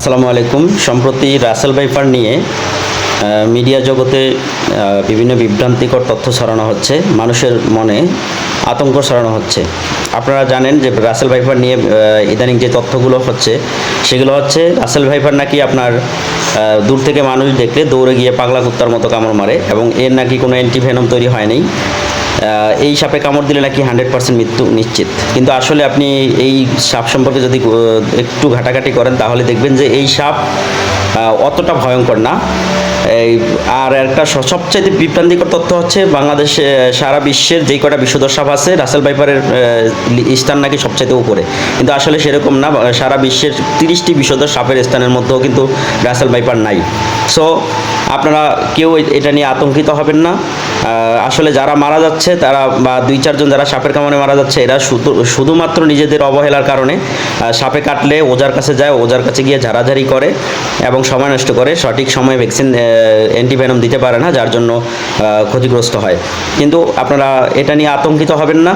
আসসালামু আলাইকুম। সম্প্রতি রাসেল ভাইপার নিয়ে মিডিয়া জগতে বিভিন্ন বিভ্রান্তিকর তথ্য ছড়ানো হচ্ছে, মানুষের মনে আতঙ্ক ছড়ানো হচ্ছে। আপনারা জানেন যে রাসেল ভাইপার নিয়ে ইদানিং যে তথ্যগুলো হচ্ছে সেগুলো হচ্ছে রাসেল ভাইপার নাকি আপনার দূর থেকে মানুষ দেখলে দৌড়ে গিয়ে পাগলা কুত্তার মতো কামড় মারে এবং এর নাকি কোনো অ্যান্টিভেনম তৈরি হয়নি। এই সাপে কামড় দিলে নাকি 100% মৃত্যু নিশ্চিত। কিন্তু আসলে আপনি এই সাপ সম্পর্কে যদি একটু ঘাটাঘাটি করেন তাহলে দেখবেন যে এই সাপ অতটা ভয়ঙ্কর না। আর একটা সবচাইতে বিভ্রান্তিকর তথ্য হচ্ছে বাংলাদেশে সারা বিশ্বের যেই কটা বিষধর সাপ আছে রাসেল ভাইপারের স্থান নাকি সবচাইতে উপরে, কিন্তু আসলে সেরকম না। সারা বিশ্বের 30টি বিষধর সাপের স্থানের মধ্যেও কিন্তু রাসেল ভাইপার নাই। সো আপনারা কেউ এটা নিয়ে আতঙ্কিত হবেন না। আসলে যারা মারা যাচ্ছে তারা বা 2-4 জন যারা সাপের কামড়ে মারা যাচ্ছে এরা শুধুমাত্র নিজেদের অবহেলার কারণে সাপে কাটলে ওজার কাছে যায়, ওজার কাছে গিয়ে ঝাড়াঝাড়ি করে এবং সময় নষ্ট করে, সঠিক সময়ে ভ্যাকসিন অ্যান্টিভেনম দিতে পারে না, যার জন্য ক্ষতিগ্রস্ত হয়। কিন্তু আপনারা এটা নিয়ে আতঙ্কিত হবেন না।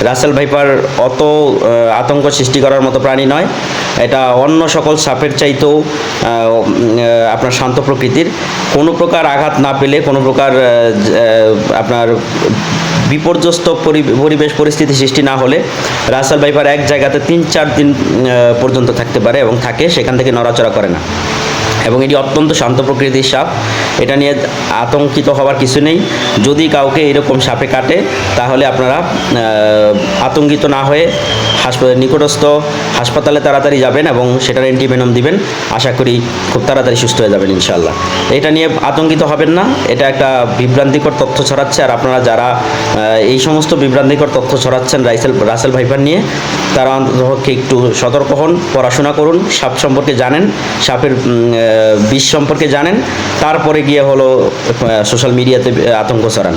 রাসেল ভাইপার অত আতঙ্ক সৃষ্টি করার মতো প্রাণী নয়। এটা অন্য সকল সাপের চাইতেও আপনার শান্ত প্রকৃতির। কোনো প্রকার আঘাত না পেলে, কোনো প্রকার আপনার বিপর্যস্ত পরিবেশ পরিস্থিতি সৃষ্টি না হলে রাসেল ভাইপার এক জায়গাতে 3-4 দিন পর্যন্ত থাকতে পারে এবং থাকে, সেখান থেকে নড়াচড়া করে না। এবং এটি অত্যন্ত শান্ত প্রকৃতির সাপ, এটা নিয়ে আতঙ্কিত হওয়ার কিছু নেই। যদি কাউকে এরকম সাপে কাটে তাহলে আপনারা আতঙ্কিত না হয়ে নিকটস্থ হাসপাতালে তাড়াতাড়ি যাবেন এবং সেটার অ্যান্টিভেনম দিবেন। আশা করি খুব তাড়াতাড়ি সুস্থ হয়ে যাবেন ইনশাআল্লাহ। এটা নিয়ে আতঙ্কিত হবেন না। এটা একটা বিভ্রান্তিকর তথ্য ছড়াচ্ছে, আর আপনারা যারা এই সমস্ত বিভ্রান্তিকর তথ্য ছড়াচ্ছেন রাসেল ভাইপার নিয়ে, তারা অন্ততপক্ষে একটু সতর্ক হন, পড়াশোনা করুন, সাপ সম্পর্কে জানেন, সাপের বিষ সম্পর্কে জানেন, তারপরে গিয়ে হলো সোশ্যাল মিডিয়াতে আতঙ্ক ছড়ান।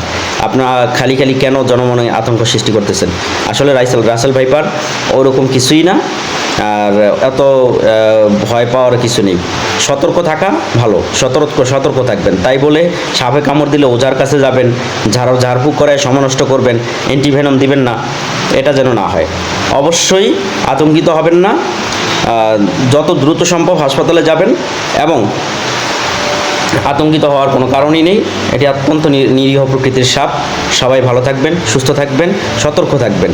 আপনারা খালি কেন জনমনে আতঙ্ক সৃষ্টি করতেছেন? আসলে রাসেল ভাইপার ওরকম কিছুই না, আর এত ভয় পাওয়ার কিছু নেই। সতর্ক থাকা ভালো, সতর্ক থাকবেন। তাই বলে সাপে কামড় দিলে ওজার কাছে যাবেন, ঝাড়ফুঁক করে সময় নষ্ট করবেন, অ্যান্টিভেনম দিবেন না, এটা যেন না হয়। অবশ্যই আতঙ্কিত হবেন না, যত দ্রুত সম্ভব হাসপাতালে যাবেন এবং আতঙ্কিত হওয়ার কোনো কারণই নেই। এটি অত্যন্ত নিরীহ প্রকৃতির সাপ। সবাই ভালো থাকবেন, সুস্থ থাকবেন, সতর্ক থাকবেন।